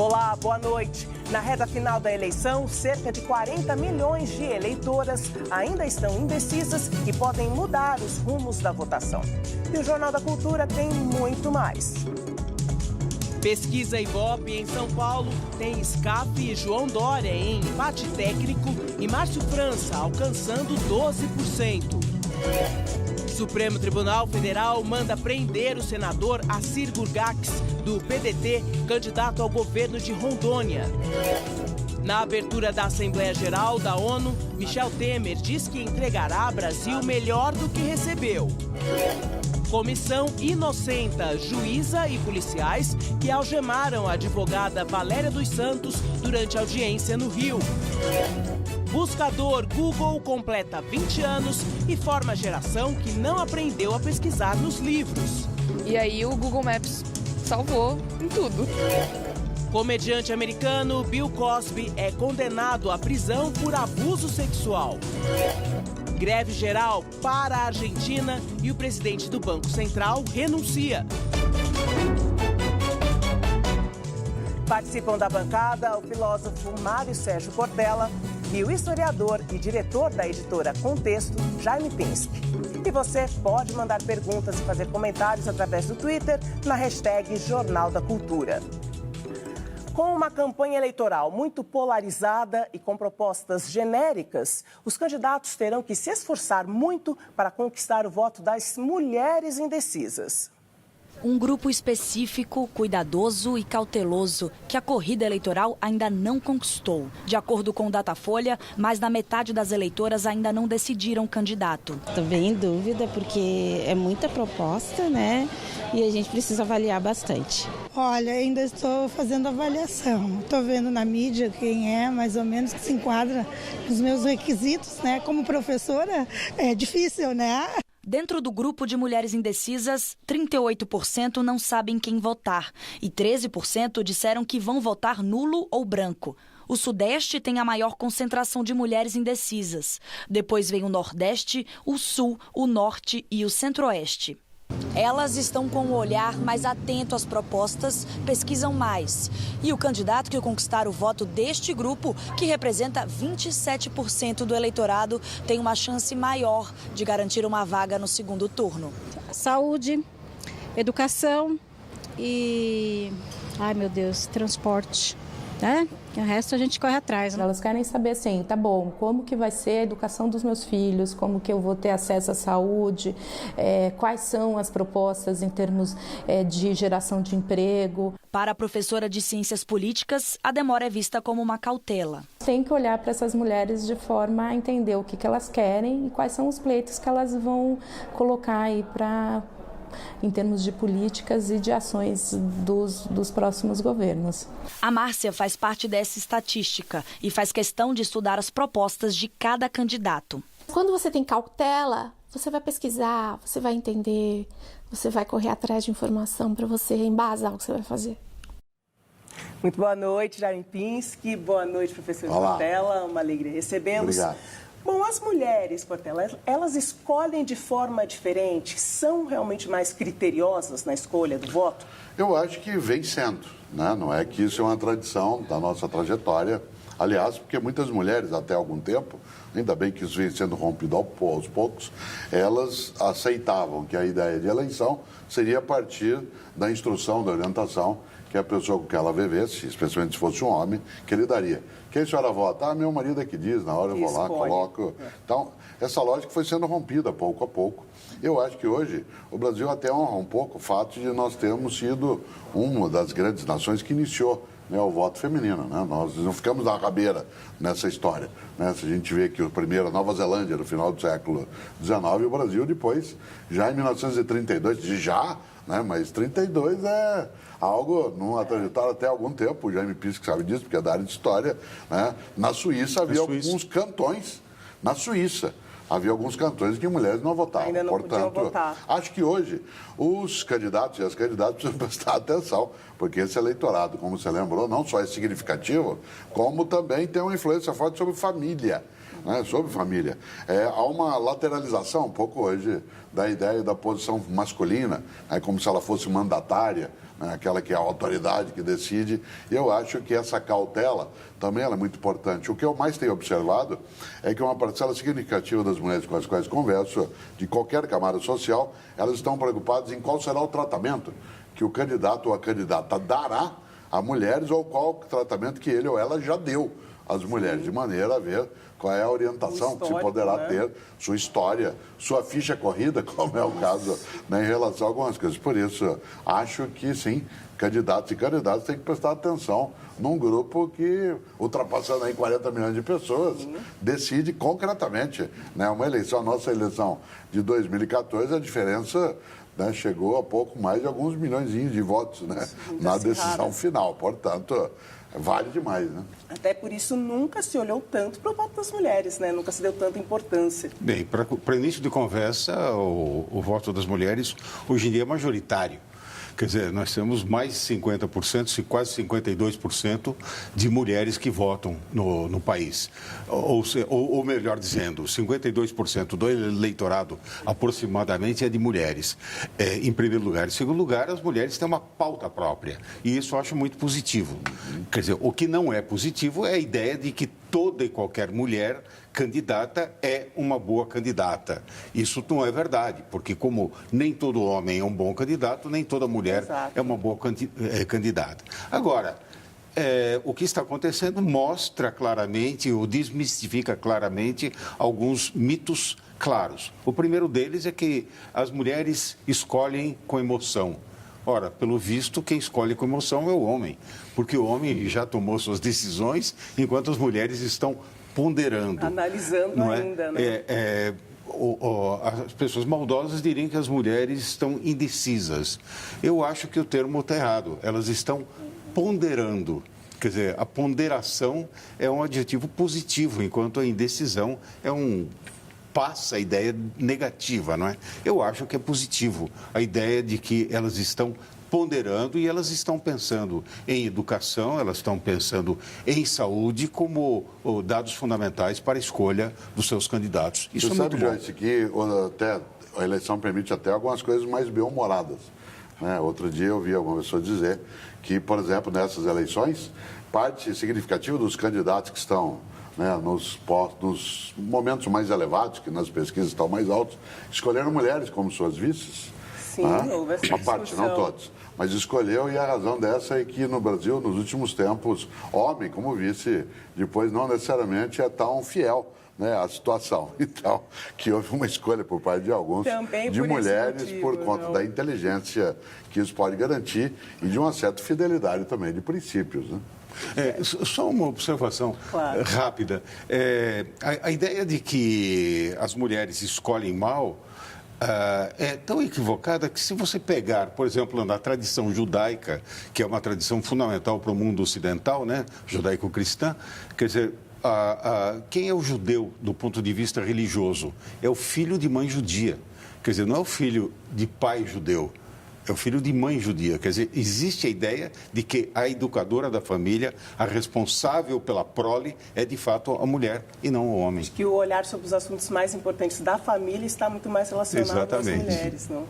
Olá, boa noite. Na reta final da eleição, cerca de 40 milhões de eleitoras ainda estão indecisas e podem mudar os rumos da votação. E o Jornal da Cultura tem muito mais. Pesquisa Ibope em São Paulo tem Scaff e João Dória em empate técnico e Márcio França alcançando 12%. Supremo Tribunal Federal manda prender o senador Assir Gurgax, do PDT, candidato ao governo de Rondônia. Na abertura da Assembleia Geral da ONU, Michel Temer diz que entregará ao Brasil melhor do que recebeu. Comissão inocenta juíza e policiais que algemaram a advogada Valéria dos Santos durante audiência no Rio. Buscador Google completa 20 anos e forma a geração que não aprendeu a pesquisar nos livros. E aí o Google Maps salvou em tudo. Comediante americano Bill Cosby é condenado à prisão por abuso sexual. Greve geral para a Argentina e o presidente do Banco Central renuncia. Participam da bancada o filósofo Mário Sérgio Cortella e o historiador e diretor da editora Contexto, Jaime Pinsky. E você pode mandar perguntas e fazer comentários através do Twitter na hashtag Jornal da Cultura. Com uma campanha eleitoral muito polarizada e com propostas genéricas, os candidatos terão que se esforçar muito para conquistar o voto das mulheres indecisas. Um grupo específico, cuidadoso e cauteloso que a corrida eleitoral ainda não conquistou. De acordo com o Datafolha, mais da metade das eleitoras ainda não decidiram candidato. Estou bem em dúvida porque é muita proposta, né? E a gente precisa avaliar bastante. Olha, ainda estou fazendo avaliação. Estou vendo na mídia quem é mais ou menos que se enquadra nos meus requisitos, né? Como professora é difícil, né? Dentro do grupo de mulheres indecisas, 38% não sabem quem votar e 13% disseram que vão votar nulo ou branco. O Sudeste tem a maior concentração de mulheres indecisas. Depois vem o Nordeste, o Sul, o Norte e o Centro-Oeste. Elas estão com o olhar mais atento às propostas, pesquisam mais. E o candidato que conquistar o voto deste grupo, que representa 27% do eleitorado, tem uma chance maior de garantir uma vaga no segundo turno. Saúde, educação e, transporte, né? O resto a gente corre atrás. Né? Elas querem saber assim, tá bom, como que vai ser a educação dos meus filhos, como que eu vou ter acesso à saúde, quais são as propostas em termos de geração de emprego. Para a professora de Ciências Políticas, a demora é vista como uma cautela. Tem que olhar para essas mulheres de forma a entender o que elas querem e quais são os pleitos que elas vão colocar aí em termos de políticas e de ações dos próximos governos. A Márcia faz parte dessa estatística e faz questão de estudar as propostas de cada candidato. Quando você tem cautela, você vai pesquisar, você vai entender, você vai correr atrás de informação para você embasar o que você vai fazer. Muito boa noite, Jaime Pinsky. Boa noite, professor Cortella. Uma alegria recebê-los. Obrigado. Bom, as mulheres, Cortella, elas escolhem de forma diferente? São realmente mais criteriosas na escolha do voto? Eu acho que vem sendo, né? Não é que isso é uma tradição da nossa trajetória. Aliás, porque muitas mulheres, até algum tempo, ainda bem que isso vem sendo rompido aos poucos, elas aceitavam que a ideia de eleição seria a partir da instrução, da orientação que a pessoa com que ela vivesse, especialmente se fosse um homem, que ele daria. Quem a senhora vota? Ah, meu marido é que diz, na hora eu vou lá, coloco. Então, essa lógica foi sendo rompida pouco a pouco. Eu acho que hoje o Brasil até honra um pouco o fato de nós termos sido uma das grandes nações que iniciou, né, o voto feminino. Né? Nós não ficamos na rabeira nessa história. Né? Se a gente vê que o primeiro, a Nova Zelândia, no final do século XIX, e o Brasil depois, já em 1932, né? Mas 32 é algo, numa trajetória até algum tempo, o Jaime Pinsky sabe disso, porque é da área de história, né? Na Suíça havia alguns cantões, havia alguns cantões que mulheres não votavam. Ainda não podiam votar. Acho que hoje os candidatos e as candidatas precisam prestar atenção, porque esse eleitorado, como você lembrou, não só é significativo, como também tem uma influência forte sobre família. né, sobre família. Há uma lateralização um pouco hoje da ideia da posição masculina, como se ela fosse mandatária, né, aquela que é a autoridade que decide. E eu acho que essa cautela também ela é muito importante. O que eu mais tenho observado é que uma parcela significativa das mulheres com as quais converso, de qualquer camada social, elas estão preocupadas em qual será o tratamento que o candidato ou a candidata dará a mulheres ou qual tratamento que ele ou ela já deu às mulheres, de maneira a ver qual é a orientação que se poderá ter, sua história, sua ficha corrida, como é o caso, né, em relação a algumas coisas. Por isso, acho que sim, candidatos e candidatas têm que prestar atenção num grupo que, ultrapassando aí 40 milhões de pessoas, decide concretamente, né, uma eleição. A nossa eleição de 2014, a diferença, né, chegou a pouco mais de alguns milhões de votos, né, na decisão final. Portanto, vale demais, né? Até por isso nunca se olhou tanto para o voto das mulheres, né? Nunca se deu tanta importância. Bem, para início de conversa, o voto das mulheres hoje em dia é majoritário. Quer dizer, nós temos mais de 50%, quase 52% de mulheres que votam no país. Ou melhor dizendo, 52% do eleitorado aproximadamente é de mulheres, em primeiro lugar. Em segundo lugar, as mulheres têm uma pauta própria. E isso eu acho muito positivo. Quer dizer, o que não é positivo é a ideia de que toda e qualquer mulher candidata é uma boa candidata. Isso não é verdade, porque como nem todo homem é um bom candidato, nem toda mulher é uma boa candidata. Agora, o que está acontecendo mostra claramente, ou desmistifica claramente, alguns mitos claros. O primeiro deles é que as mulheres escolhem com emoção. Ora, pelo visto, quem escolhe com emoção é o homem, porque o homem já tomou suas decisões, enquanto as mulheres estão ponderando. Analisando ainda, né? As pessoas maldosas diriam que as mulheres estão indecisas. Eu acho que o termo está errado. Elas estão ponderando. Quer dizer, a ponderação é um adjetivo positivo, enquanto a indecisão passa a ideia negativa, não é? Eu acho que é positivo a ideia de que elas estão ponderando e elas estão pensando em educação, elas estão pensando em saúde como dados fundamentais para a escolha dos seus candidatos. Isso é muito bom. Joyce, que até a eleição permite até algumas coisas mais bem-humoradas, né? Outro dia eu vi alguma pessoa dizer que, por exemplo, nessas eleições, parte significativa dos candidatos que estão, né, nos momentos mais elevados, que nas pesquisas estão mais altos, escolheram mulheres como suas vices. Sim, houve essa uma parte, não todos. Mas escolheu, e a razão dessa é que no Brasil, nos últimos tempos, homem como vice, depois não necessariamente é tão fiel, né, à situação. Então, que houve uma escolha por parte de alguns também de mulheres por conta da inteligência que isso pode garantir e de uma certa fidelidade também de princípios, né? Só uma observação rápida. A ideia de que as mulheres escolhem mal é tão equivocada que, se você pegar, por exemplo, na tradição judaica, que é uma tradição fundamental para o mundo ocidental, né, judaico-cristã, quer dizer, quem é o judeu do ponto de vista religioso? É o filho de mãe judia. Quer dizer, não é o filho de pai judeu. É o filho de mãe judia. Quer dizer, existe a ideia de que a educadora da família, a responsável pela prole, é de fato a mulher e não o homem. Acho que o olhar sobre os assuntos mais importantes da família está muito mais relacionado às mulheres, não?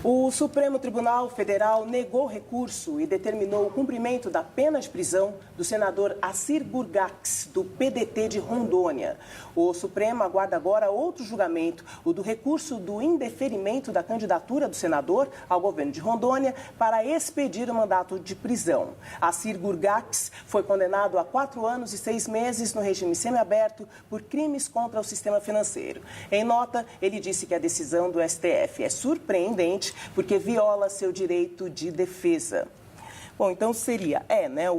O Supremo Tribunal Federal negou recurso e determinou o cumprimento da pena de prisão do senador Assir Gurgax, do PDT de Rondônia. O Supremo aguarda agora outro julgamento, o do recurso do indeferimento da candidatura do senador ao governo de Rondônia para expedir o mandato de prisão. Assir Gurgax foi condenado a 4 anos e 6 meses no regime semiaberto por crimes contra o sistema financeiro. Em nota, ele disse que a decisão do STF é surpreendente porque viola seu direito de defesa. Bom, então seria,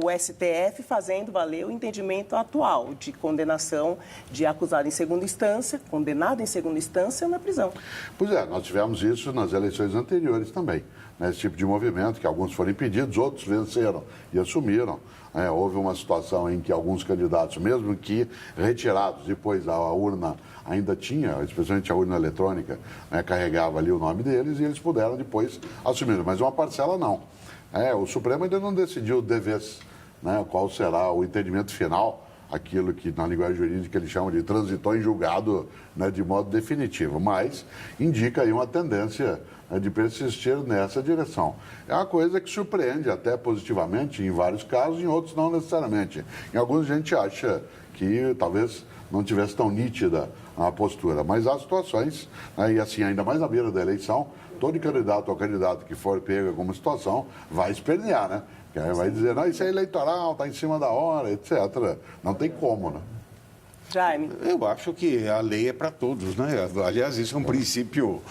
o STF fazendo valer o entendimento atual de condenação de acusado em segunda instância, condenado em segunda instância na prisão. Pois é, nós tivemos isso nas eleições anteriores também, né? Esse tipo de movimento, que alguns foram impedidos, outros venceram e assumiram. Houve uma situação em que alguns candidatos, mesmo que retirados, depois a urna ainda tinha, especialmente a urna eletrônica, né, carregava ali o nome deles e eles puderam depois assumir, mas uma parcela não. O Supremo ainda não decidiu de vez, né, qual será o entendimento final aquilo que na linguagem jurídica eles chamam de transitou em julgado, né, de modo definitivo, mas indica aí uma tendência, né, de persistir nessa direção. É uma coisa que surpreende até positivamente em vários casos, em outros não necessariamente. Em alguns a gente acha que talvez não tivesse tão nítida a postura, mas há situações, né, e assim, ainda mais na beira da eleição, todo candidato ou candidato que for pego em alguma situação vai espernear, né? Vai dizer, não, isso é eleitoral, está em cima da hora, etc. Não tem como, né? Jaime. Eu acho que a lei é para todos, né? Aliás, isso é um princípio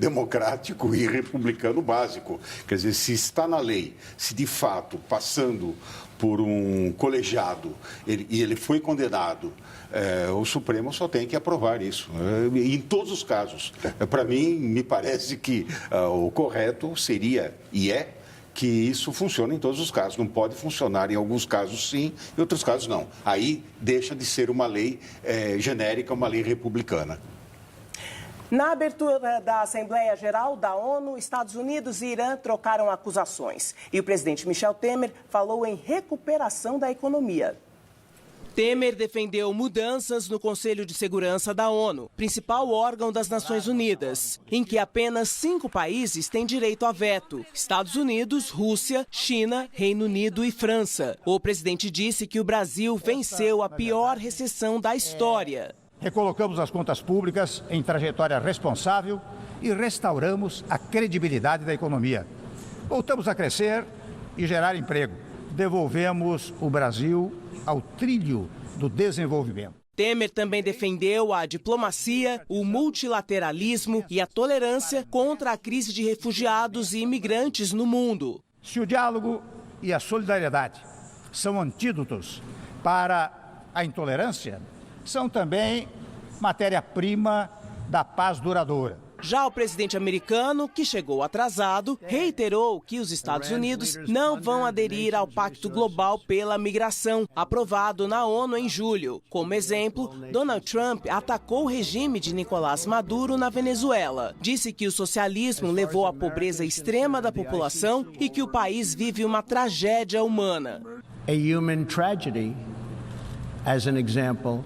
democrático e republicano básico. Quer dizer, se está na lei, se de fato, passando por um colegiado, ele foi condenado, o Supremo só tem que aprovar isso, em todos os casos. Para mim, me parece que o correto seria, e é, que isso funciona em todos os casos. Não pode funcionar em alguns casos sim, em outros casos não. Aí deixa de ser uma lei genérica, uma lei republicana. Na abertura da Assembleia Geral da ONU, Estados Unidos e Irã trocaram acusações. E o presidente Michel Temer falou em recuperação da economia. Temer defendeu mudanças no Conselho de Segurança da ONU, principal órgão das Nações Unidas, em que apenas 5 países têm direito a veto: Estados Unidos, Rússia, China, Reino Unido e França. O presidente disse que o Brasil venceu a pior recessão da história. Recolocamos as contas públicas em trajetória responsável e restauramos a credibilidade da economia. Voltamos a crescer e gerar emprego. Devolvemos o Brasil ao trilho do desenvolvimento. Temer também defendeu a diplomacia, o multilateralismo e a tolerância contra a crise de refugiados e imigrantes no mundo. Se o diálogo e a solidariedade são antídotos para a intolerância, são também matéria-prima da paz duradoura. Já o presidente americano, que chegou atrasado, reiterou que os Estados Unidos não vão aderir ao Pacto Global pela Migração, aprovado na ONU em julho. Como exemplo, Donald Trump atacou o regime de Nicolás Maduro na Venezuela. Disse que o socialismo levou à pobreza extrema da população e que o país vive uma tragédia humana. A human tragedy, as an example,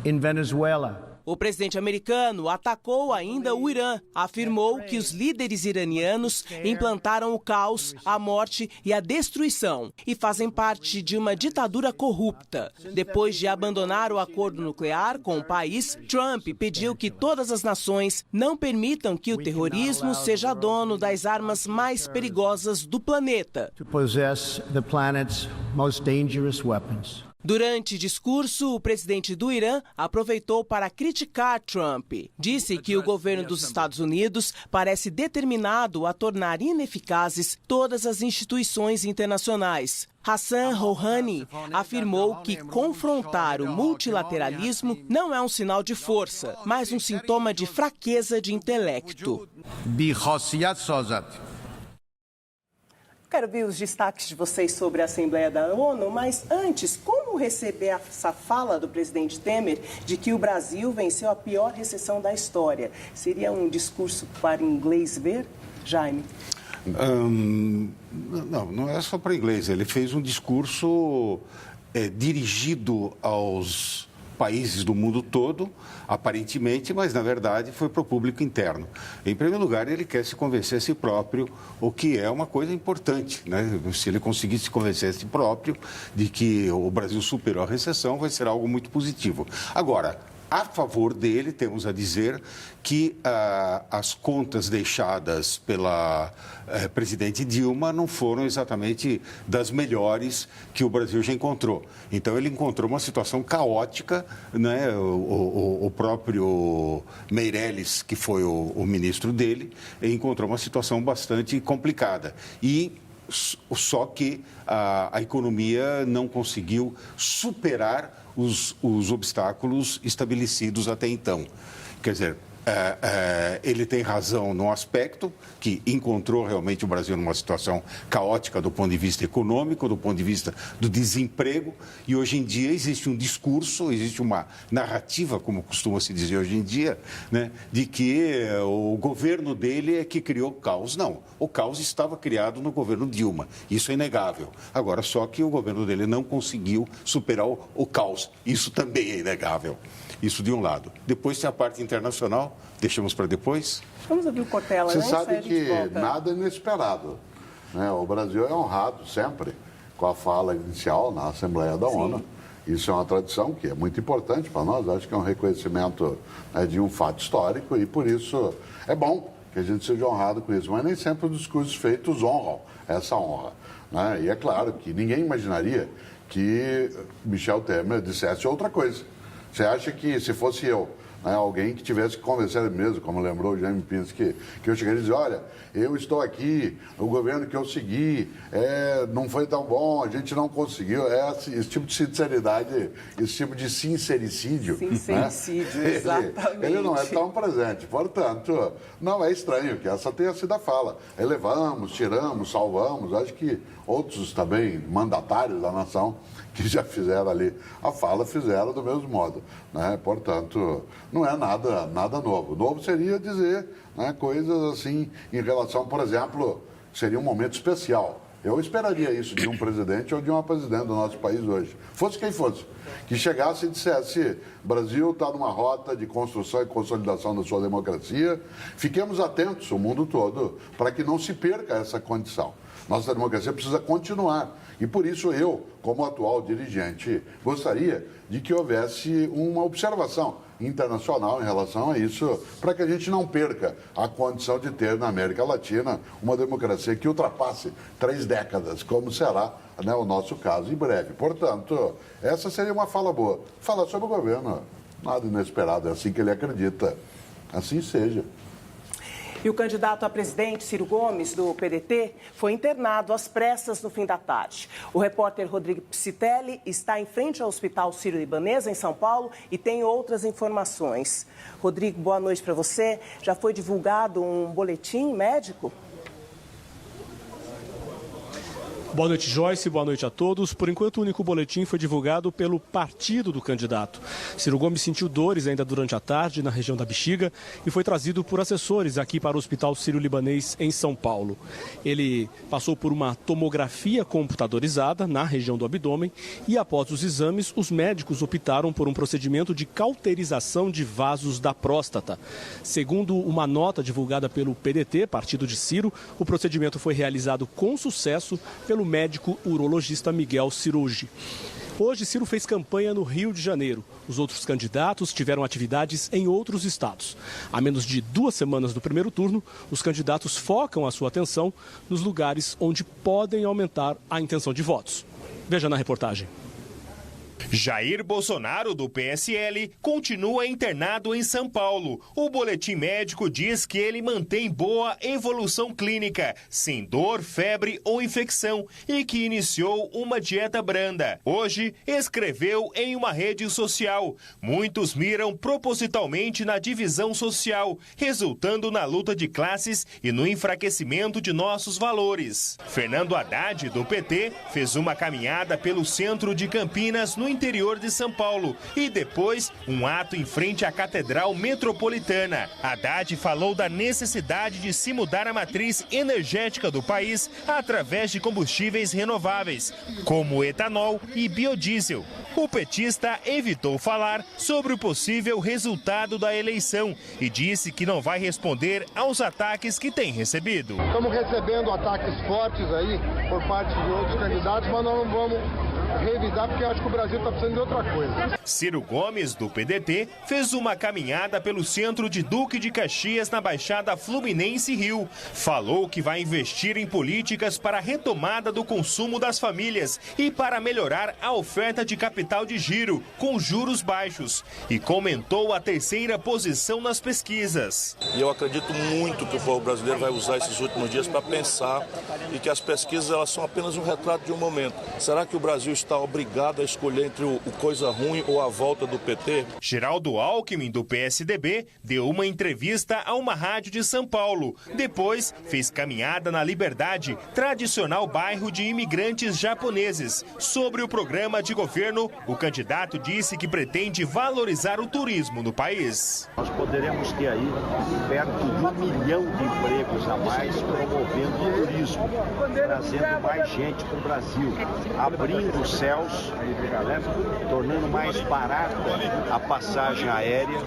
in Venezuela. O presidente americano atacou ainda o Irã, afirmou que os líderes iranianos implantaram o caos, a morte e a destruição e fazem parte de uma ditadura corrupta. Depois de abandonar o acordo nuclear com o país, Trump pediu que todas as nações não permitam que o terrorismo seja dono das armas mais perigosas do planeta. To possess the planet's most dangerous weapons. Durante discurso, o presidente do Irã aproveitou para criticar Trump. Disse que o governo dos Estados Unidos parece determinado a tornar ineficazes todas as instituições internacionais. Hassan Rouhani afirmou que confrontar o multilateralismo não é um sinal de força, mas um sintoma de fraqueza de intelecto. Quero ver os destaques de vocês sobre a Assembleia da ONU, mas antes, como receber essa fala do presidente Temer de que o Brasil venceu a pior recessão da história? Seria um discurso para inglês ver, Jaime? Não é só para inglês. Ele fez um discurso dirigido aos países do mundo todo, aparentemente, mas na verdade foi para o público interno. Em primeiro lugar, ele quer se convencer a si próprio, o que é uma coisa importante, né? Se ele conseguir se convencer a si próprio de que o Brasil superou a recessão, vai ser algo muito positivo. Agora, a favor dele, temos a dizer que as contas deixadas pela presidente Dilma não foram exatamente das melhores que o Brasil já encontrou. Então, ele encontrou uma situação caótica, né? O próprio Meirelles, que foi o ministro dele, encontrou uma situação bastante complicada. E só que a economia não conseguiu superar os obstáculos estabelecidos até então. Quer dizer, ele tem razão no aspecto que encontrou realmente o Brasil numa situação caótica do ponto de vista econômico, do ponto de vista do desemprego, e hoje em dia existe um discurso, existe uma narrativa, como costuma se dizer hoje em dia, né, de que o governo dele é que criou o caos. Não, o caos estava criado no governo Dilma, isso é inegável. Agora, só que o governo dele não conseguiu superar o caos, isso também é inegável. Isso de um lado. Depois tem a parte internacional, deixamos para depois. Vamos ouvir o Cortella, né? Você sabe que nada é inesperado, né? O Brasil é honrado sempre com a fala inicial na Assembleia da ONU. Isso é uma tradição que é muito importante para nós. Acho que é um reconhecimento, né, de um fato histórico e, por isso, é bom que a gente seja honrado com isso. Mas nem sempre os discursos feitos honram essa honra, né? E é claro que ninguém imaginaria que Michel Temer dissesse outra coisa. Você acha que se fosse eu, né, alguém que tivesse que convencer ele mesmo, como lembrou o Jaime Pinsky, que eu chegaria e dizer, olha, eu estou aqui, o governo que eu segui não foi tão bom, a gente não conseguiu. Esse tipo de sinceridade, esse tipo de sincericídio. Sincericídio, né? exatamente. Ele não é tão presente. Portanto, não é estranho que essa tenha sido a fala. Elevamos, tiramos, salvamos. Acho que outros também, mandatários da nação, que já fizeram ali a fala, fizeram do mesmo modo, né? Portanto, não é nada novo. Novo seria dizer, né, coisas assim em relação, por exemplo, seria um momento especial. Eu esperaria isso de um presidente ou de uma presidente do nosso país hoje, fosse quem fosse, que chegasse e dissesse: Brasil está numa rota de construção e consolidação da sua democracia, fiquemos atentos, o mundo todo, para que não se perca essa condição. Nossa democracia precisa continuar. E por isso eu, como atual dirigente, gostaria de que houvesse uma observação internacional em relação a isso, para que a gente não perca a condição de ter na América Latina uma democracia que ultrapasse 3 décadas, como será, né, o nosso caso em breve. Portanto, essa seria uma fala boa. Falar sobre o governo, nada inesperado, é assim que ele acredita. Assim seja. E o candidato a presidente, Ciro Gomes, do PDT, foi internado às pressas no fim da tarde. O repórter Rodrigo Psitelli está em frente ao Hospital Sírio-Libanês, em São Paulo, e tem outras informações. Rodrigo, boa noite para você. Já foi divulgado um boletim médico? Boa noite, Joyce. Boa noite a todos. Por enquanto, o único boletim foi divulgado pelo partido do candidato. Ciro Gomes sentiu dores ainda durante a tarde na região da bexiga e foi trazido por assessores aqui para o Hospital Sírio-Libanês em São Paulo. Ele passou por uma tomografia computadorizada na região do abdômen e, após os exames, os médicos optaram por um procedimento de cauterização de vasos da próstata. Segundo uma nota divulgada pelo PDT, partido de Ciro, o procedimento foi realizado com sucesso pelo médico urologista Miguel Cirugi. Hoje, Ciro fez campanha no Rio de Janeiro. Os outros candidatos tiveram atividades em outros estados. A menos de 2 semanas do primeiro turno, os candidatos focam a sua atenção nos lugares onde podem aumentar a intenção de votos. Veja na reportagem. Jair Bolsonaro, do PSL, continua internado em São Paulo. O boletim médico diz que ele mantém boa evolução clínica, sem dor, febre ou infecção, e que iniciou uma dieta branda. Hoje, escreveu em uma rede social: muitos miram propositalmente na divisão social, resultando na luta de classes e no enfraquecimento de nossos valores. Fernando Haddad, do PT, fez uma caminhada pelo centro de Campinas, no interior de São Paulo, e depois um ato em frente à Catedral Metropolitana. Haddad falou da necessidade de se mudar a matriz energética do país através de combustíveis renováveis, como etanol e biodiesel. O petista evitou falar sobre o possível resultado da eleição e disse que não vai responder aos ataques que tem recebido. Estamos recebendo ataques fortes aí por parte de outros candidatos, mas nós não vamos revisar porque acho que o Brasil está precisando de outra coisa. Ciro Gomes, do PDT, fez uma caminhada pelo centro de Duque de Caxias, na Baixada Fluminense Rio. Falou que vai investir em políticas para a retomada do consumo das famílias e para melhorar a oferta de capital de giro, com juros baixos. E comentou a 3ª posição nas pesquisas. E eu acredito muito que o povo brasileiro vai usar esses últimos dias para pensar e que as pesquisas elas são apenas um retrato de um momento. Será que o Brasil está está obrigado a escolher entre o coisa ruim ou a volta do PT? Geraldo Alckmin, do PSDB, deu uma entrevista a uma rádio de São Paulo. Depois, fez caminhada na Liberdade, tradicional bairro de imigrantes japoneses. Sobre o programa de governo, o candidato disse que pretende valorizar o turismo no país. Nós poderemos ter aí perto de 1 milhão de empregos a mais promovendo o turismo, trazendo mais gente para o Brasil, abrindo os céus, tornando mais barata a passagem aérea,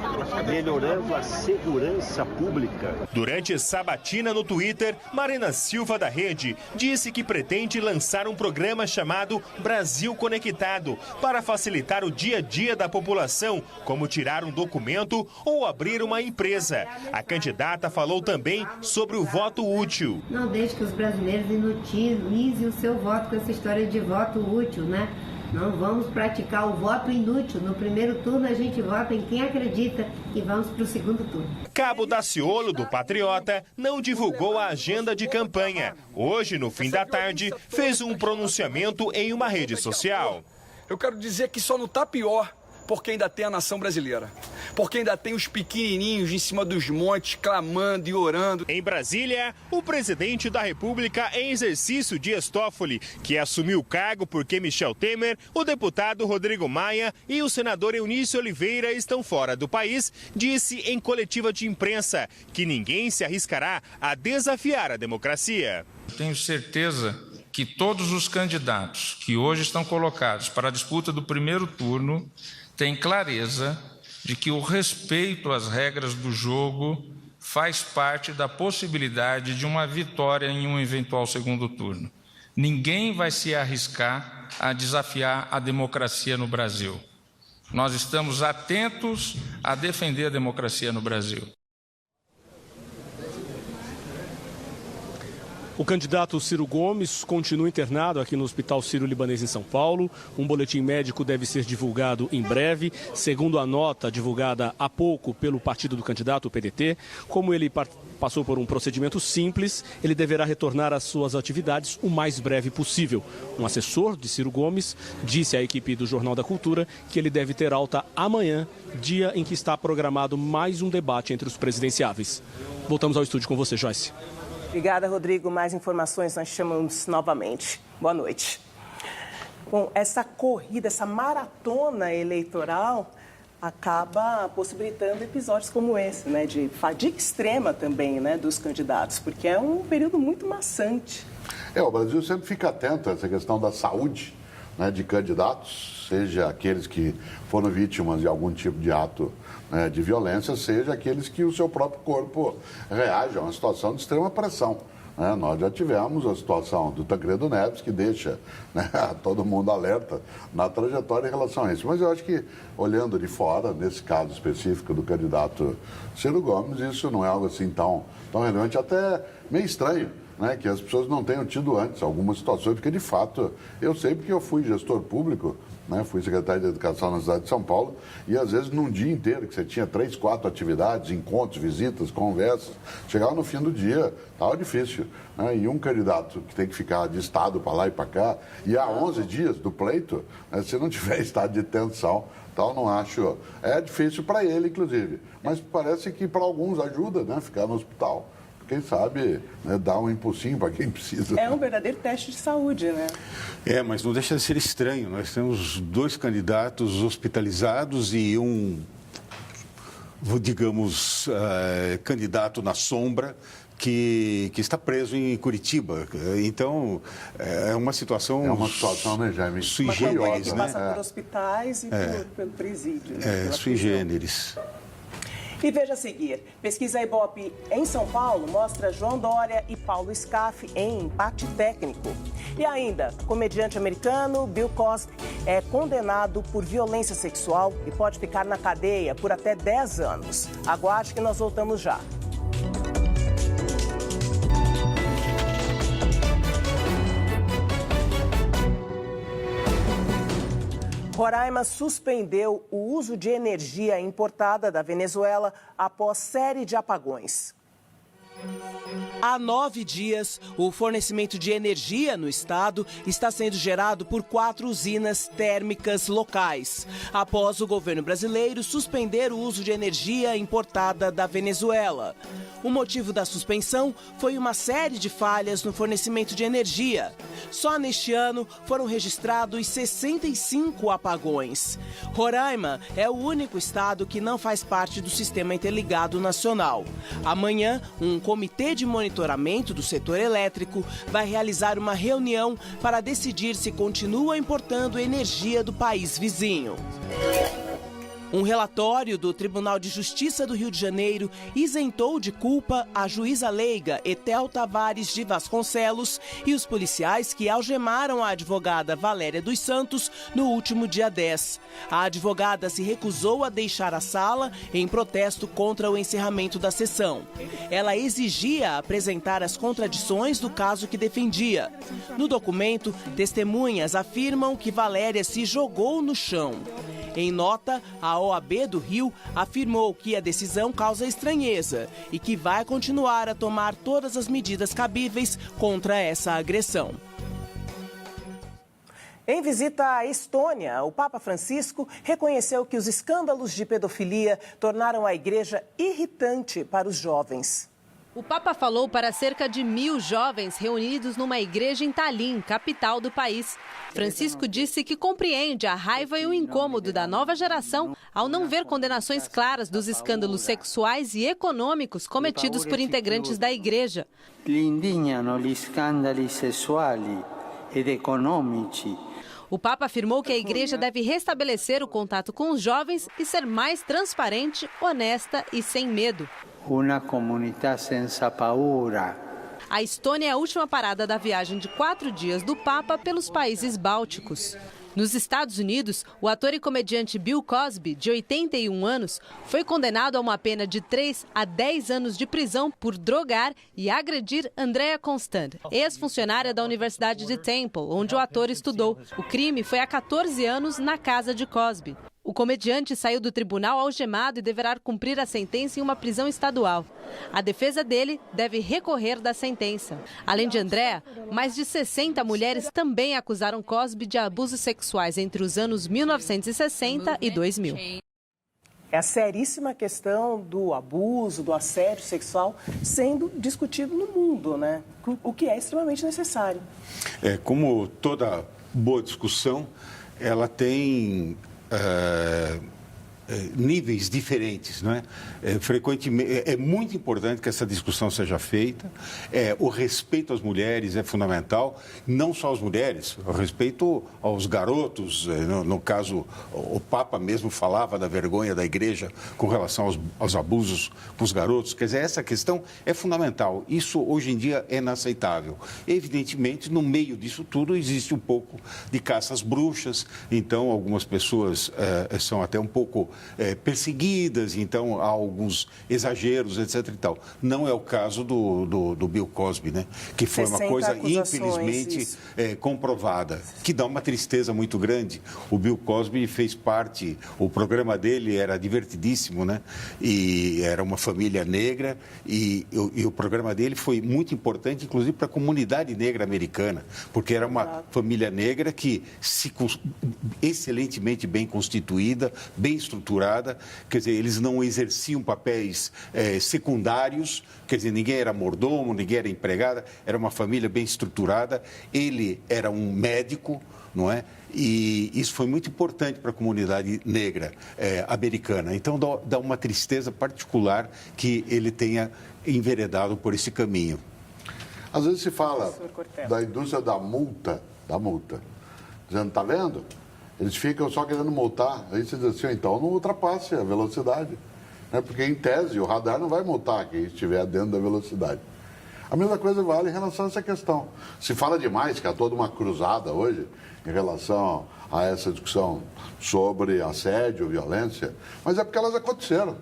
melhorando a segurança pública. Durante sabatina no Twitter, Marina Silva da Rede disse que pretende lançar um programa chamado Brasil Conectado para facilitar o dia a dia da população, como tirar um documento ou abrir uma empresa. A candidata falou também sobre o voto útil. Não deixe que os brasileiros inutilizem o seu voto com essa história de voto útil, né? Não vamos praticar o voto inútil. No primeiro turno a gente vota em quem acredita e vamos para o segundo turno. Cabo Daciolo, do Patriota, não divulgou a agenda de campanha. Hoje, no fim da tarde, fez um pronunciamento em uma rede social. Eu quero dizer que só não está pior porque ainda tem a nação brasileira. Porque ainda tem os pequenininhos em cima dos montes, clamando e orando. Em Brasília, o presidente da República em exercício, Dias Toffoli, que assumiu o cargo porque Michel Temer, o deputado Rodrigo Maia e o senador Eunício Oliveira estão fora do país, disse em coletiva de imprensa que ninguém se arriscará a desafiar a democracia. Tenho certeza que todos os candidatos que hoje estão colocados para a disputa do primeiro turno têm clareza de que o respeito às regras do jogo faz parte da possibilidade de uma vitória em um eventual segundo turno. Ninguém vai se arriscar a desafiar a democracia no Brasil. Nós estamos atentos a defender a democracia no Brasil. O candidato Ciro Gomes continua internado aqui no Hospital Sírio-Libanês em São Paulo. Um boletim médico deve ser divulgado em breve. Segundo a nota divulgada há pouco pelo partido do candidato, o PDT, como ele passou por um procedimento simples, ele deverá retornar às suas atividades o mais breve possível. Um assessor de Ciro Gomes disse à equipe do Jornal da Cultura que ele deve ter alta amanhã, dia em que está programado mais um debate entre os presidenciáveis. Voltamos ao estúdio com você, Joyce. Obrigada, Rodrigo. Mais informações nós chamamos novamente. Boa noite. Bom, essa corrida, essa maratona eleitoral acaba possibilitando episódios como esse, né, de fadiga extrema também, né, dos candidatos, porque é um período muito maçante. O Brasil sempre fica atento a essa questão da saúde, né, de candidatos, seja aqueles que foram vítimas de algum tipo de ato, né, de violência, seja aqueles que o seu próprio corpo reage a uma situação de extrema pressão. Né? Nós já tivemos a situação do Tancredo Neves, que deixa, né, todo mundo alerta na trajetória em relação a isso. Mas eu acho que, olhando de fora, nesse caso específico do candidato Ciro Gomes, isso não é algo assim tão relevante, até meio estranho, né, que as pessoas não tenham tido antes algumas situações, porque de fato, eu sei porque eu fui gestor público, né, fui secretário de Educação na cidade de São Paulo, e às vezes num dia inteiro que você tinha 3, 4 atividades, encontros, visitas, conversas, chegava no fim do dia, estava difícil, né, e um candidato que tem que ficar de estado para lá e para cá, e há 11 dias do pleito, né, se não tiver estado de tensão, tal, não acho, é difícil para ele inclusive, mas parece que para alguns ajuda, né, ficar no hospital. Quem sabe, né, dar um impulsinho para quem precisa. É um verdadeiro teste de saúde, né? Mas não deixa de ser estranho. Nós temos 2 candidatos hospitalizados e um, digamos, candidato na sombra que está preso em Curitiba. Então, é uma situação... É uma situação, né, Jaime? Sui generis, né? Passa por hospitais e pelo presídio. Né? Sui generis. E veja a seguir, pesquisa Ibope em São Paulo mostra João Dória e Paulo Scaff em empate técnico. E ainda, o comediante americano Bill Cosby é condenado por violência sexual e pode ficar na cadeia por até 10 anos. Aguarde que nós voltamos já. Roraima suspendeu o uso de energia importada da Venezuela após série de apagões. Há 9 dias, o fornecimento de energia no estado está sendo gerado por 4 usinas térmicas locais, após o governo brasileiro suspender o uso de energia importada da Venezuela. O motivo da suspensão foi uma série de falhas no fornecimento de energia. Só neste ano foram registrados 65 apagões. Roraima é o único estado que não faz parte do Sistema Interligado Nacional. Amanhã, um comitê de monitoramento do setor elétrico vai realizar uma reunião para decidir se continua importando energia do país vizinho. Um relatório do Tribunal de Justiça do Rio de Janeiro isentou de culpa a juíza leiga Etel Tavares de Vasconcelos e os policiais que algemaram a advogada Valéria dos Santos no último dia 10. A advogada se recusou a deixar a sala em protesto contra o encerramento da sessão. Ela exigia apresentar as contradições do caso que defendia. No documento, testemunhas afirmam que Valéria se jogou no chão. Em nota, a OAB do Rio afirmou que a decisão causa estranheza e que vai continuar a tomar todas as medidas cabíveis contra essa agressão. Em visita à Estônia, o Papa Francisco reconheceu que os escândalos de pedofilia tornaram a igreja irritante para os jovens. O Papa falou para cerca de 1.000 jovens reunidos numa igreja em Tallinn, capital do país. Francisco disse que compreende a raiva e o incômodo da nova geração ao não ver condenações claras dos escândalos sexuais e econômicos cometidos por integrantes da igreja. Indignano gli scandali sessuali ed economici. O Papa afirmou que a igreja deve restabelecer o contato com os jovens e ser mais transparente, honesta e sem medo. Uma comunidade senza paura. A Estônia é a última parada da viagem de 4 dias do Papa pelos países bálticos. Nos Estados Unidos, o ator e comediante Bill Cosby, de 81 anos, foi condenado a uma pena de 3 a 10 anos de prisão por drogar e agredir Andrea Constant, ex-funcionária da Universidade de Temple, onde o ator estudou. O crime foi há 14 anos na casa de Cosby. O comediante saiu do tribunal algemado e deverá cumprir a sentença em uma prisão estadual. A defesa dele deve recorrer da sentença. Além de Andrea, mais de 60 mulheres também acusaram Cosby de abusos sexuais entre os anos 1960 e 2000. É a seríssima questão do abuso, do assédio sexual sendo discutido no mundo, né? O que é extremamente necessário. Como toda boa discussão, ela tem níveis diferentes, não é? Frequentemente, é muito importante que essa discussão seja feita. O respeito às mulheres é fundamental, não só às mulheres, o respeito aos garotos. No caso, o Papa mesmo falava da vergonha da igreja com relação aos abusos com os garotos. Quer dizer, essa questão é fundamental. Isso, hoje em dia, é inaceitável. Evidentemente, no meio disso tudo, existe um pouco de caça às bruxas. Então, algumas pessoas são até um pouco perseguidas, então há alguns exageros, etc. e tal. Não é o caso do Bill Cosby, né? Que foi uma coisa, infelizmente, comprovada, que dá uma tristeza muito grande. O Bill Cosby fez parte, o programa dele era divertidíssimo, né? E era uma família negra e o programa dele foi muito importante, inclusive para a comunidade negra americana, porque era uma família negra que excelentemente bem constituída, bem estruturada, quer dizer, eles não exerciam papéis secundários, quer dizer, ninguém era mordomo, ninguém era empregada, era uma família bem estruturada, ele era um médico, não é? E isso foi muito importante para a comunidade negra americana. Então, dá uma tristeza particular que ele tenha enveredado por esse caminho. Às vezes se fala da indústria da multa, dizendo, tá vendo? Eles ficam só querendo multar. Aí você diz assim, então não ultrapasse a velocidade. Né? Porque, em tese, o radar não vai multar quem estiver dentro da velocidade. A mesma coisa vale em relação a essa questão. Se fala demais, que há toda uma cruzada hoje em relação a essa discussão sobre assédio, violência, mas é porque elas aconteceram.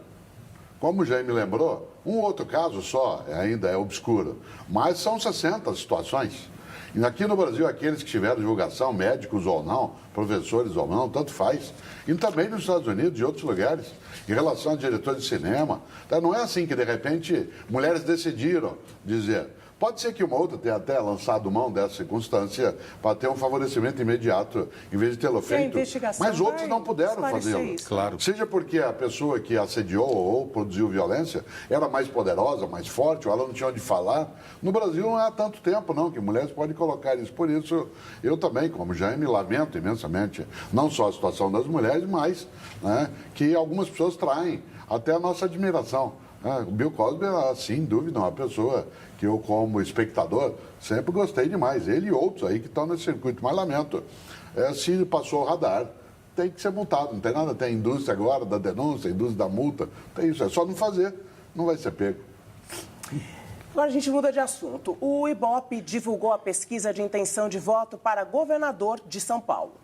Como o Jair me lembrou, um outro caso só ainda é obscuro, mas são 60 situações. E aqui no Brasil, aqueles que tiveram divulgação, médicos ou não, professores ou não, tanto faz. E também nos Estados Unidos e outros lugares, em relação a diretores de cinema. Então, não é assim que, de repente, mulheres decidiram dizer. Pode ser que uma outra tenha até lançado mão dessa circunstância para ter um favorecimento imediato, em vez de tê-lo feito. Mas outros não puderam fazê-lo. Claro. Seja porque a pessoa que assediou ou produziu violência era mais poderosa, mais forte, ou ela não tinha onde falar. No Brasil não há tanto tempo, não, que mulheres podem colocar isso. Por isso, eu também, como Jaime, lamento imensamente, não só a situação das mulheres, mas que algumas pessoas traem até a nossa admiração. O Bill Cosby era, sem dúvida, uma pessoa que eu, como espectador, sempre gostei demais. Ele e outros aí que estão nesse circuito. Mas lamento, se passou o radar, tem que ser multado. Não tem nada, tem a indústria agora da denúncia, a indústria da multa. Tem isso, é só não fazer, não vai ser pego. Agora a gente muda de assunto. O Ibope divulgou a pesquisa de intenção de voto para governador de São Paulo.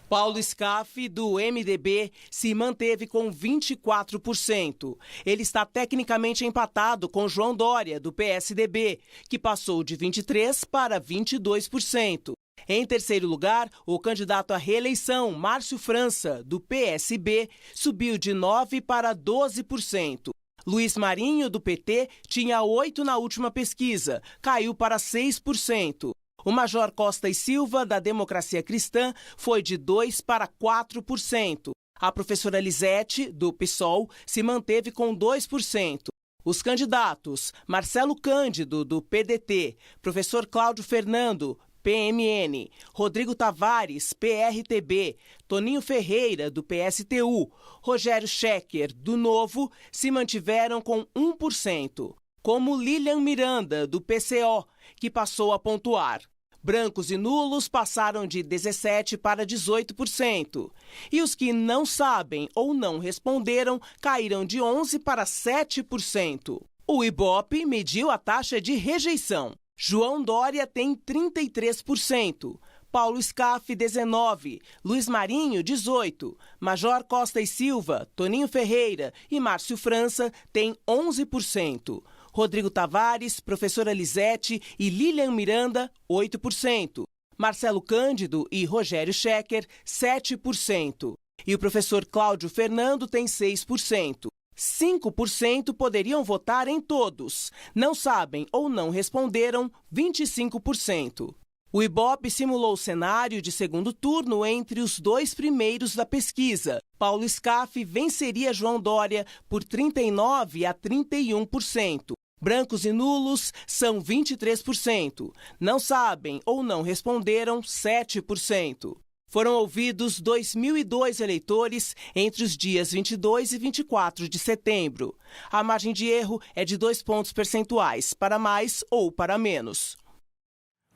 Paulo Scaff, do MDB, se manteve com 24%. Ele está tecnicamente empatado com João Dória, do PSDB, que passou de 23% para 22%. Em terceiro lugar, o candidato à reeleição, Márcio França, do PSB, subiu de 9% para 12%. Luiz Marinho, do PT, tinha 8% na última pesquisa, caiu para 6%. O Major Costa e Silva, da Democracia Cristã, foi de 2% para 4%. A professora Lisete, do PSOL, se manteve com 2%. Os candidatos Marcelo Cândido, do PDT, professor Cláudio Fernando, PMN, Rodrigo Tavares, PRTB, Toninho Ferreira, do PSTU, Rogério Schecker, do Novo, se mantiveram com 1%, como Lilian Miranda, do PCO, que passou a pontuar. Brancos e nulos passaram de 17% para 18%. E os que não sabem ou não responderam caíram de 11% para 7%. O Ibope mediu a taxa de rejeição. João Dória tem 33%. Paulo Scaff, 19%, Luiz Marinho, 18%, Major Costa e Silva, Toninho Ferreira e Márcio França têm 11%. Rodrigo Tavares, professora Lisete e Lilian Miranda, 8%. Marcelo Cândido e Rogério Schecker, 7%. E o professor Cláudio Fernando tem 6%. 5% poderiam votar em todos. Não sabem ou não responderam, 25%. O Ibope simulou o cenário de segundo turno entre os dois primeiros da pesquisa. Paulo Scaff venceria João Dória por 39% a 31%. Brancos e nulos são 23%. Não sabem ou não responderam, 7%. Foram ouvidos 2.002 eleitores entre os dias 22 e 24 de setembro. A margem de erro é de 2 pontos percentuais, para mais ou para menos.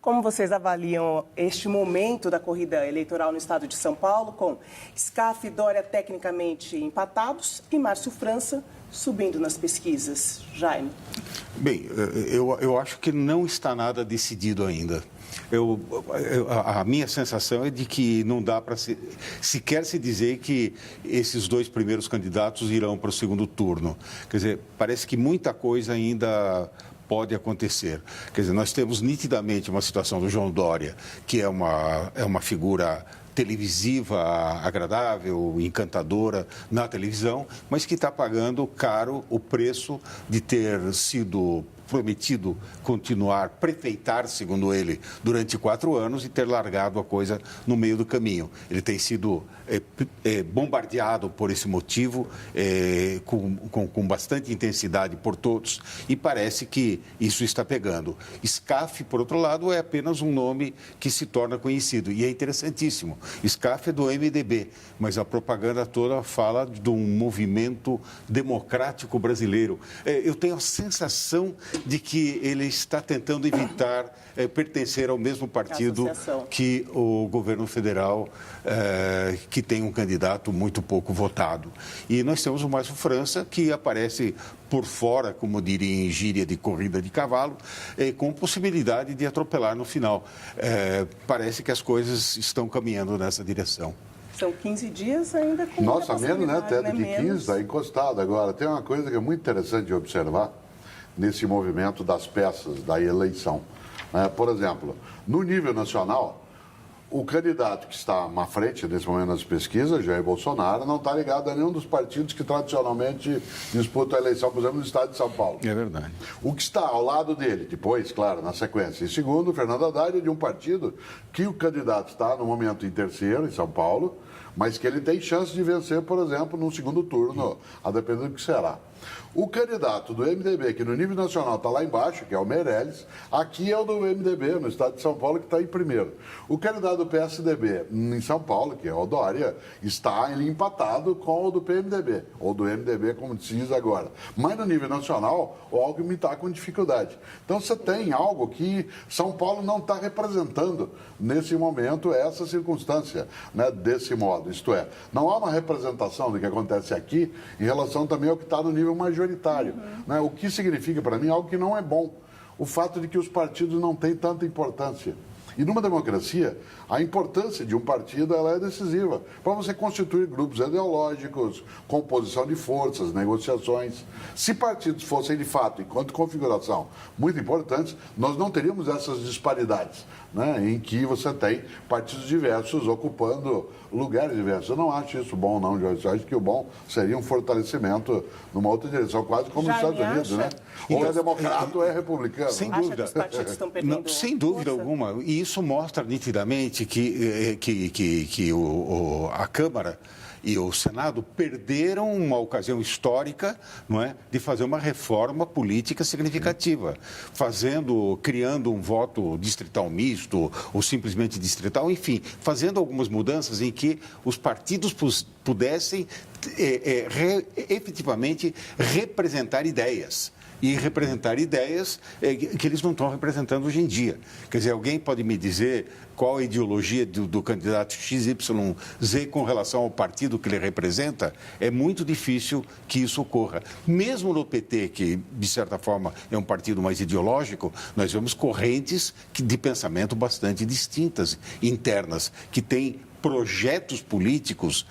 Como vocês avaliam este momento da corrida eleitoral no estado de São Paulo, com Scaff e Dória tecnicamente empatados e Márcio França subindo nas pesquisas? Jaime? Bem, eu acho que não está nada decidido ainda. A minha sensação é de que não dá para sequer se dizer que esses dois primeiros candidatos irão para o segundo turno. Quer dizer, parece que muita coisa ainda pode acontecer. Quer dizer, nós temos nitidamente uma situação do João Dória, que é uma figura televisiva, agradável, encantadora na televisão, mas que está pagando caro o preço de ter sido prometido continuar, prefeitar, segundo ele, durante 4 anos e ter largado a coisa no meio do caminho. Ele tem sido bombardeado por esse motivo, com bastante intensidade por todos, e parece que isso está pegando. Scaff, por outro lado, é apenas um nome que se torna conhecido, e é interessantíssimo. Scaff é do MDB, mas a propaganda toda fala de um movimento democrático brasileiro. Eu tenho a sensação de que ele está tentando evitar pertencer ao mesmo partido que o governo federal, que tem um candidato muito pouco votado. E nós temos o Márcio França, que aparece por fora, como diria em gíria de corrida de cavalo, com possibilidade de atropelar no final. Parece que as coisas estão caminhando nessa direção. São 15 dias ainda com Nossa, menos, né? Até de 15, está encostado. Agora, tem uma coisa que é muito interessante de observar nesse movimento das peças da eleição. Por exemplo, no nível nacional, o candidato que está à frente nesse momento nas pesquisas, Jair Bolsonaro, não está ligado a nenhum dos partidos que tradicionalmente disputam a eleição, por exemplo, no estado de São Paulo. É verdade. O que está ao lado dele, depois, claro, na sequência, em segundo, Fernando Haddad, é de um partido que o candidato está, no momento, em terceiro, em São Paulo, mas que ele tem chance de vencer, por exemplo, no segundo turno, a depender do que será. O candidato do MDB, que no nível nacional está lá embaixo, que é o Meirelles, aqui é o do MDB, no estado de São Paulo, que está em primeiro. O candidato do PSDB em São Paulo, que é o Dória, está empatado com o do PMDB, ou do MDB, como se diz agora. Mas no nível nacional, o Alckmin está com dificuldade. Então você tem algo que São Paulo não está representando nesse momento, essa circunstância, né, desse modo. Isto é, não há uma representação do que acontece aqui em relação também ao que está no nível majoritário. Né? O que significa, para mim, algo que não é bom. O fato de que os partidos não têm tanta importância. E numa democracia, a importância de um partido ela é decisiva para você constituir grupos ideológicos, composição de forças, negociações. Se partidos fossem, de fato, enquanto configuração, muito importantes, nós não teríamos essas disparidades, né, em que você tem partidos diversos ocupando lugares diversos. Eu não acho isso bom, não, Jorge. Eu acho que o bom seria um fortalecimento numa outra direção, quase como nos Estados Unidos, né? Ou é democrata ou é republicano. Sem dúvida. Não, sem dúvida alguma. E isso mostra nitidamente que a Câmara e o Senado perderam uma ocasião histórica, não é, de fazer uma reforma política significativa, criando um voto distrital misto ou simplesmente distrital, enfim, fazendo algumas mudanças em que os partidos pudessem efetivamente representar ideias. E representar ideias que eles não estão representando hoje em dia. Quer dizer, alguém pode me dizer qual a ideologia do candidato XYZ com relação ao partido que ele representa? É muito difícil que isso ocorra. Mesmo no PT, que de certa forma é um partido mais ideológico, nós vemos correntes de pensamento bastante distintas, internas, que têm projetos políticos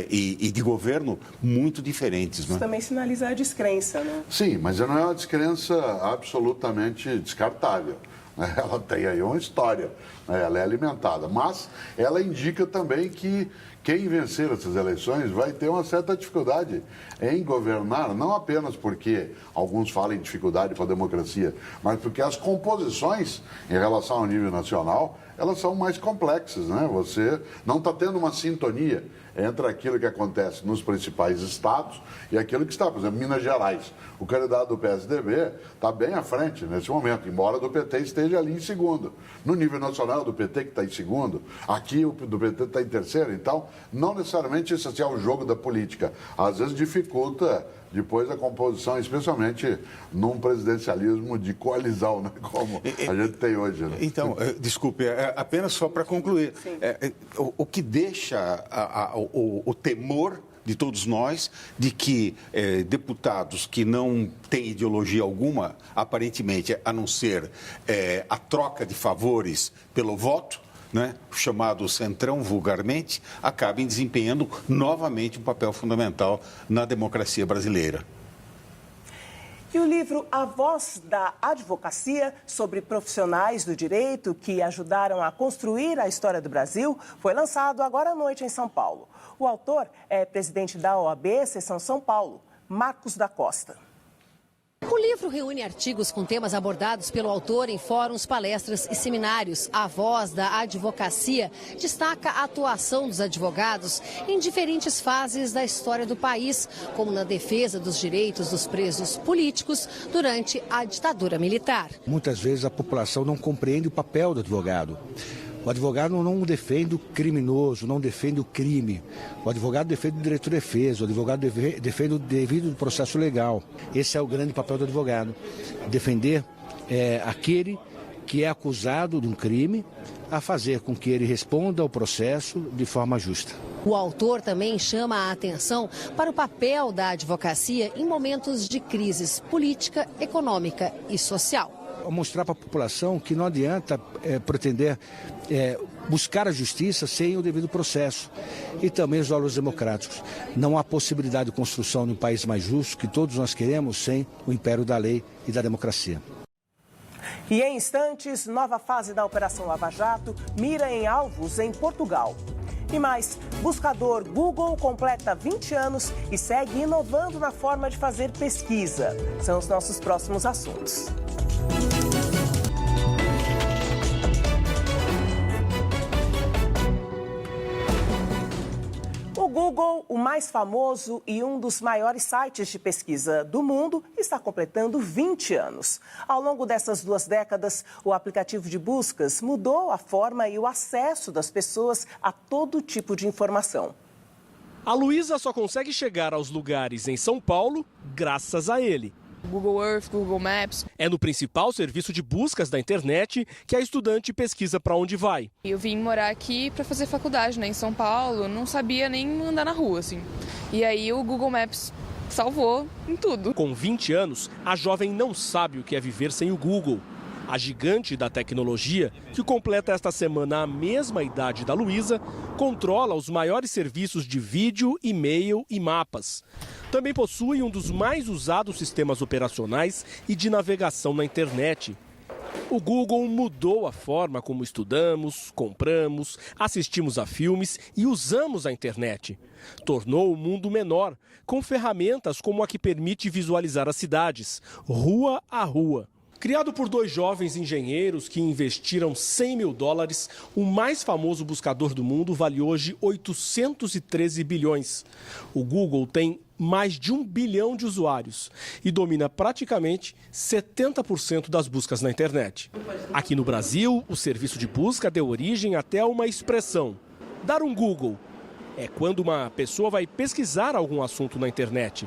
e de governo muito diferentes. Isso também sinaliza a descrença, né? Sim, mas não é uma descrença absolutamente descartável. Ela tem aí uma história, ela é alimentada, mas ela indica também que quem vencer essas eleições vai ter uma certa dificuldade em governar, não apenas porque alguns falam em dificuldade para a democracia, mas porque as composições em relação ao nível nacional, elas são mais complexas, né? Você não está tendo uma sintonia entre aquilo que acontece nos principais estados e aquilo que está, por exemplo, Minas Gerais. O candidato do PSDB está bem à frente nesse momento, embora do PT esteja ali em segundo. No nível nacional do PT, que está em segundo, aqui o do PT está em terceiro. Então, não necessariamente esse é o jogo da política. Às vezes dificulta depois a composição, especialmente num presidencialismo de coalizão, né, como a gente tem hoje. Né? Então, desculpe, apenas só para concluir, o que deixa o temor de todos nós de que deputados que não têm ideologia alguma, aparentemente, a não ser a troca de favores pelo voto, né, chamado centrão vulgarmente, acabem desempenhando novamente um papel fundamental na democracia brasileira. E o livro A Voz da Advocacia, sobre profissionais do direito que ajudaram a construir a história do Brasil, foi lançado agora à noite em São Paulo. O autor é presidente da OAB, Seção São Paulo, Marcos da Costa. O livro reúne artigos com temas abordados pelo autor em fóruns, palestras e seminários. A Voz da Advocacia destaca a atuação dos advogados em diferentes fases da história do país, como na defesa dos direitos dos presos políticos durante a ditadura militar. Muitas vezes a população não compreende o papel do advogado. O advogado não defende o criminoso, não defende o crime. O advogado defende o direito de defesa, o advogado defende o devido processo legal. Esse é o grande papel do advogado, defender aquele que é acusado de um crime, a fazer com que ele responda ao processo de forma justa. O autor também chama a atenção para o papel da advocacia em momentos de crises política, econômica e social. Mostrar para a população que não adianta pretender buscar a justiça sem o devido processo e também os valores democráticos. Não há possibilidade de construção de um país mais justo que todos nós queremos sem o império da lei e da democracia. E em instantes, nova fase da Operação Lava Jato mira em alvos em Portugal. E mais, buscador Google completa 20 anos e segue inovando na forma de fazer pesquisa. São os nossos próximos assuntos. O Google, o mais famoso e um dos maiores sites de pesquisa do mundo, está completando 20 anos. Ao longo dessas 2 décadas, o aplicativo de buscas mudou a forma e o acesso das pessoas a todo tipo de informação. A Luísa só consegue chegar aos lugares em São Paulo graças a ele. Google Earth, Google Maps. É no principal serviço de buscas da internet que a estudante pesquisa para onde vai. Eu vim morar aqui para fazer faculdade, em São Paulo, não sabia nem andar na rua, assim. E aí o Google Maps salvou em tudo. Com 20 anos, a jovem não sabe o que é viver sem o Google. A gigante da tecnologia, que completa esta semana a mesma idade da Luísa, controla os maiores serviços de vídeo, e-mail e mapas. Também possui um dos mais usados sistemas operacionais e de navegação na internet. O Google mudou a forma como estudamos, compramos, assistimos a filmes e usamos a internet. Tornou o mundo menor, com ferramentas como a que permite visualizar as cidades, rua a rua. Criado por 2 jovens engenheiros que investiram $100 mil, o mais famoso buscador do mundo vale hoje 813 bilhões. O Google tem mais de 1 bilhão de usuários e domina praticamente 70% das buscas na internet. Aqui no Brasil, o serviço de busca deu origem até a uma expressão: dar um Google. É quando uma pessoa vai pesquisar algum assunto na internet.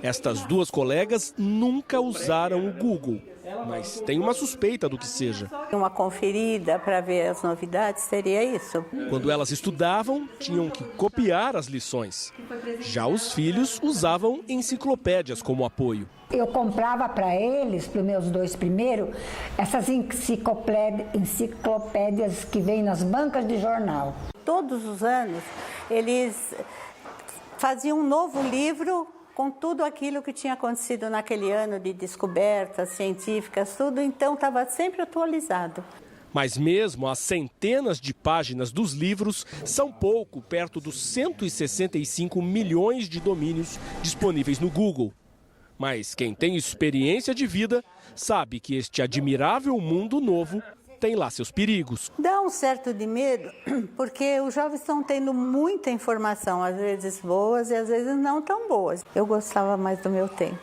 Estas 2 colegas nunca usaram o Google, mas tem uma suspeita do que seja. Uma conferida para ver as novidades seria isso. Quando elas estudavam, tinham que copiar as lições. Já os filhos usavam enciclopédias como apoio. Eu comprava para eles, para os meus 2 primeiros, essas enciclopédias que vêm nas bancas de jornal. Todos os anos, eles faziam um novo livro com tudo aquilo que tinha acontecido naquele ano de descobertas científicas, tudo, então estava sempre atualizado. Mas mesmo as centenas de páginas dos livros são pouco perto dos 165 milhões de domínios disponíveis no Google. Mas quem tem experiência de vida sabe que este admirável mundo novo tem lá seus perigos. Dá um certo de medo, porque os jovens estão tendo muita informação, às vezes boas e às vezes não tão boas. Eu gostava mais do meu tempo.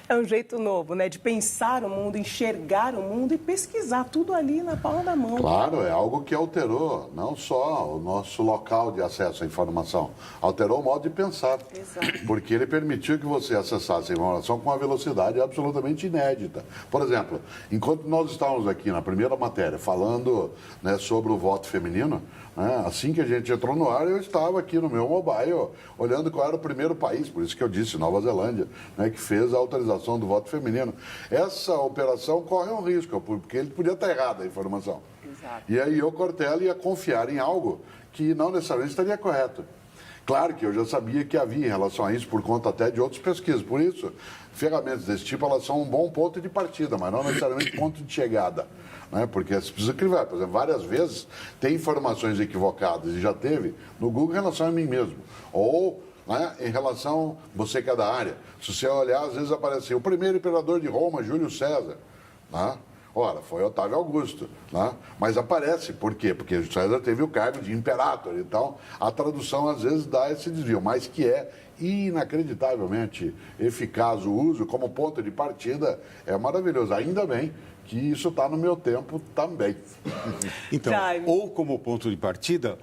É um jeito novo, né? De pensar o mundo, enxergar o mundo e pesquisar tudo ali na palma da mão. Claro, é algo que alterou não só o nosso local de acesso à informação, alterou o modo de pensar. Exato. Porque ele permitiu que você acessasse a informação com uma velocidade absolutamente inédita. Por exemplo, enquanto nós estávamos aqui na primeira matéria falando, né, sobre o voto feminino, assim que a gente entrou no ar, eu estava aqui no meu mobile olhando qual era o primeiro país, por isso que eu disse Nova Zelândia, né, que fez a autorização do voto feminino. Essa operação corre um risco, porque ele podia estar errado a informação. Exato. E aí eu, Cortella, ia confiar em algo que não necessariamente estaria correto. Claro que eu já sabia que havia em relação a isso, por conta até de outras pesquisas. Por isso, ferramentas desse tipo, elas são um bom ponto de partida, mas não necessariamente ponto de chegada. Né? Porque você precisa criar, por exemplo, várias vezes tem informações equivocadas, e já teve no Google em relação a mim mesmo. Ou, né, em relação, você que é da área, se você olhar, às vezes aparece o primeiro imperador de Roma, Júlio César. Né? Ora, foi Otávio Augusto, né? Mas aparece, por quê? Porque César teve o cargo de imperator, então a tradução às vezes dá esse desvio, mas que é inacreditavelmente eficaz o uso como ponto de partida, é maravilhoso. Ainda bem que isso está no meu tempo também. Então, ou como ponto de partida,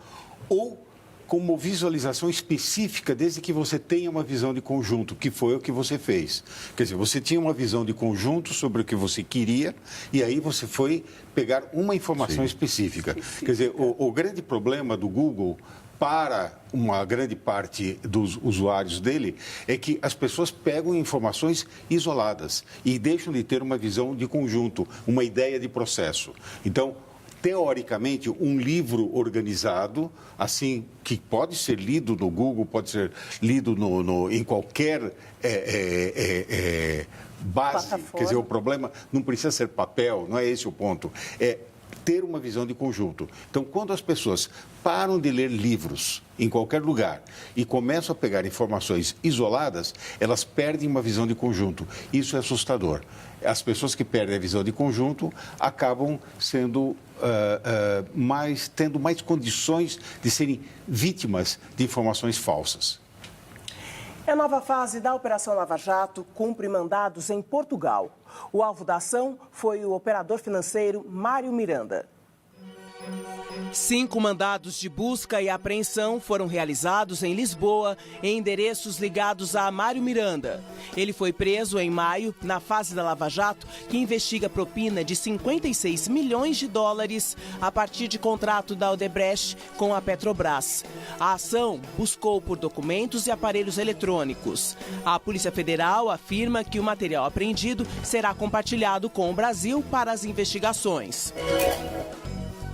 ou como visualização específica, desde que você tenha uma visão de conjunto, que foi o que você fez. Quer dizer, você tinha uma visão de conjunto sobre o que você queria, e aí você foi pegar uma informação específica. Quer dizer, o grande problema do Google para uma grande parte dos usuários dele é que as pessoas pegam informações isoladas e deixam de ter uma visão de conjunto, uma ideia de processo. Então, teoricamente, um livro organizado, assim, que pode ser lido no Google, pode ser lido em qualquer base. Quer dizer, o problema não precisa ser papel, não é esse o ponto. É ter uma visão de conjunto. Então, quando as pessoas param de ler livros em qualquer lugar e começam a pegar informações isoladas, elas perdem uma visão de conjunto. Isso é assustador. As pessoas que perdem a visão de conjunto acabam sendo tendo mais condições de serem vítimas de informações falsas. A nova fase da Operação Lava Jato cumpre mandados em Portugal. O alvo da ação foi o operador financeiro Mário Miranda. 5 mandados de busca e apreensão foram realizados em Lisboa, em endereços ligados a Mário Miranda. Ele foi preso em maio, na fase da Lava Jato, que investiga propina de 56 milhões de dólares a partir de contrato da Odebrecht com a Petrobras. A ação buscou por documentos e aparelhos eletrônicos. A Polícia Federal afirma que o material apreendido será compartilhado com o Brasil para as investigações.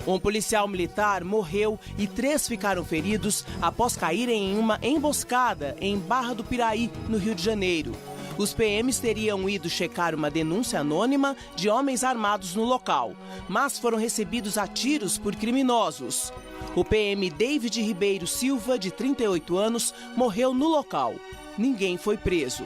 Um policial militar morreu e 3 ficaram feridos após caírem em uma emboscada em Barra do Piraí, no Rio de Janeiro. Os PMs teriam ido checar uma denúncia anônima de homens armados no local, mas foram recebidos a tiros por criminosos. O PM David Ribeiro Silva, de 38 anos, morreu no local. Ninguém foi preso.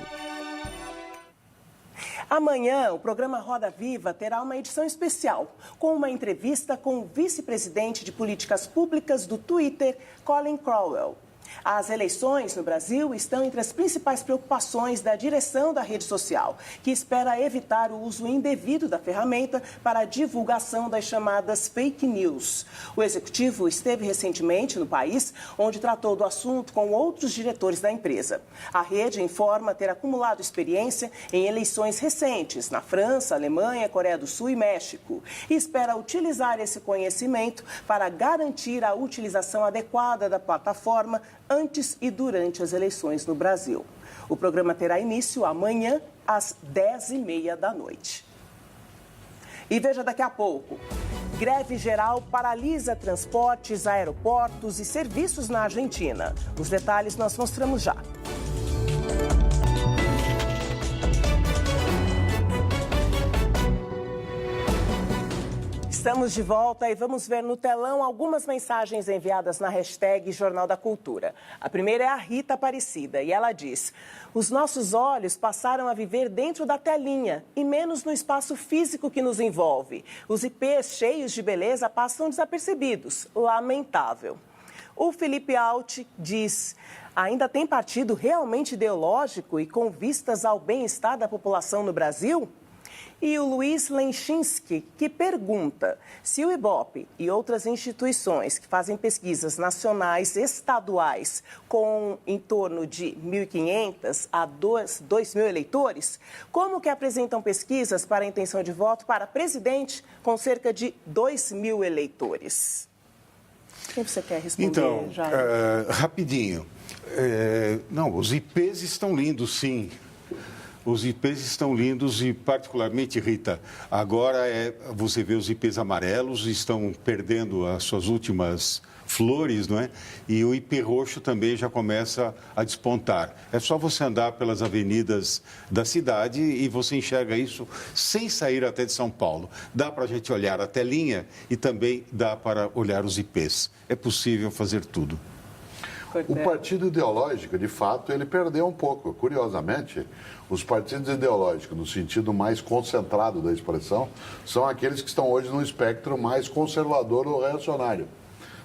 Amanhã, o programa Roda Viva terá uma edição especial, com uma entrevista com o vice-presidente de políticas públicas do Twitter, Colin Crowell. As eleições no Brasil estão entre as principais preocupações da direção da rede social, que espera evitar o uso indevido da ferramenta para a divulgação das chamadas fake news. O executivo esteve recentemente no país, onde tratou do assunto com outros diretores da empresa. A rede informa ter acumulado experiência em eleições recentes na França, Alemanha, Coreia do Sul e México, e espera utilizar esse conhecimento para garantir a utilização adequada da plataforma antes e durante as eleições no Brasil. O programa terá início amanhã, às 10h30 da noite. E veja daqui a pouco. Greve geral paralisa transportes, aeroportos e serviços na Argentina. Os detalhes nós mostramos já. Estamos de volta e vamos ver no telão algumas mensagens enviadas na hashtag Jornal da Cultura. A primeira é a Rita Aparecida e ela diz: os nossos olhos passaram a viver dentro da telinha e menos no espaço físico que nos envolve. Os IPs cheios de beleza passam desapercebidos. Lamentável. O Felipe Alt diz: ainda tem partido realmente ideológico e com vistas ao bem-estar da população no Brasil? E o Luiz Lenchinski, que pergunta se o IBOP e outras instituições que fazem pesquisas nacionais, estaduais, com em torno de 1.500 a 2.000 eleitores, como que apresentam pesquisas para a intenção de voto para presidente com cerca de 2.000 eleitores? Quem você quer responder, então, Jair? Rapidinho. Não, os IPs estão lindos, sim. Os IPs estão lindos e, particularmente, Rita, agora você vê os IPs amarelos, estão perdendo as suas últimas flores, não é? E o IP roxo também já começa a despontar. É só você andar pelas avenidas da cidade e você enxerga isso sem sair até de São Paulo. Dá para a gente olhar a telinha e também dá para olhar os IPs. É possível fazer tudo. O partido ideológico, de fato, ele perdeu um pouco. Curiosamente, os partidos ideológicos, no sentido mais concentrado da expressão, são aqueles que estão hoje no espectro mais conservador ou reacionário.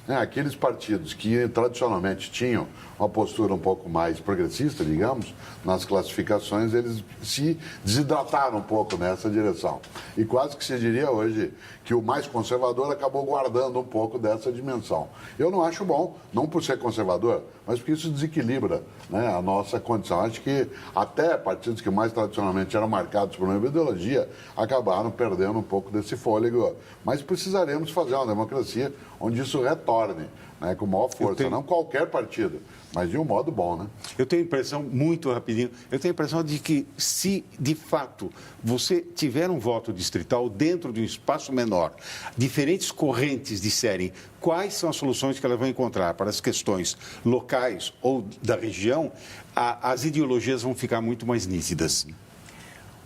Aqueles partidos que tradicionalmente tinham uma postura um pouco mais progressista, digamos, nas classificações, eles se desidrataram um pouco nessa direção. E quase que se diria hoje que o mais conservador acabou guardando um pouco dessa dimensão. Eu não acho bom, não por ser conservador, mas porque isso desequilibra, né, a nossa condição. Acho que até partidos que mais tradicionalmente eram marcados por uma ideologia acabaram perdendo um pouco desse fôlego. Mas precisaremos fazer uma democracia onde isso retorne, né, com maior força. Não qualquer partido, mas de um modo bom, né? Eu tenho a impressão, muito rapidinho, eu tenho a impressão de que se, de fato, você tiver um voto distrital dentro de um espaço menor, diferentes correntes disserem quais são as soluções que elas vão encontrar para as questões locais ou da região, as ideologias vão ficar muito mais nítidas.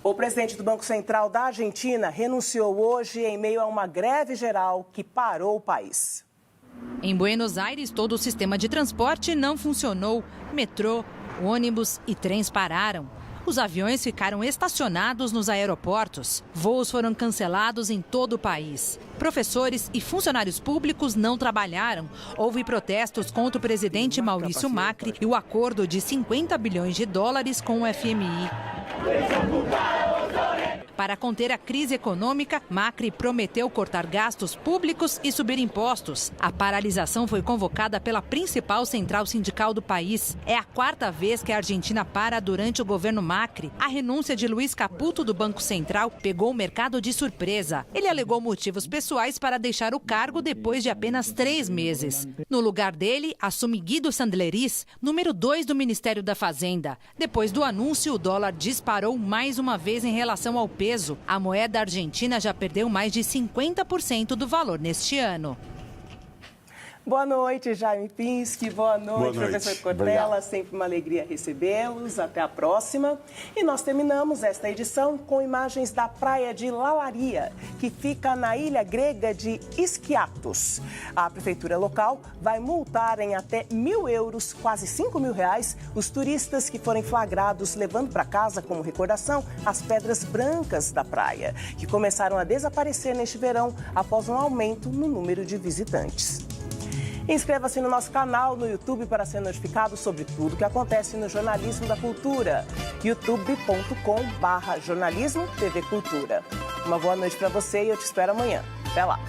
O presidente do Banco Central da Argentina renunciou hoje em meio a uma greve geral que parou o país. Em Buenos Aires, todo o sistema de transporte não funcionou. Metrô, ônibus e trens pararam. Os aviões ficaram estacionados nos aeroportos. Voos foram cancelados em todo o país. Professores e funcionários públicos não trabalharam. Houve protestos contra o presidente Maurício Macri e o acordo de 50 bilhões de dólares com o FMI. Para conter a crise econômica, Macri prometeu cortar gastos públicos e subir impostos. A paralisação foi convocada pela principal central sindical do país. É a 4ª vez que a Argentina para durante o governo Macri. A renúncia de Luiz Caputo do Banco Central pegou o mercado de surpresa. Ele alegou motivos pessoais para deixar o cargo depois de apenas 3 meses. No lugar dele, assume Guido Sandleris, número 2 do Ministério da Fazenda. Depois do anúncio, o dólar disparou mais uma vez em relação ao peso. A moeda argentina já perdeu mais de 50% do valor neste ano. Boa noite, Jaime Pinsky. Boa noite, professor Cortella. Obrigado. Sempre uma alegria recebê-los. Até a próxima. E nós terminamos esta edição com imagens da praia de Lalaria, que fica na ilha grega de Iskiatos. A prefeitura local vai multar em até €1.000, quase R$5.000, os turistas que forem flagrados levando para casa como recordação as pedras brancas da praia, que começaram a desaparecer neste verão após um aumento no número de visitantes. Inscreva-se no nosso canal no YouTube para ser notificado sobre tudo que acontece no jornalismo da cultura. youtube.com/jornalismo TV Cultura. Uma boa noite para você e eu te espero amanhã. Até lá!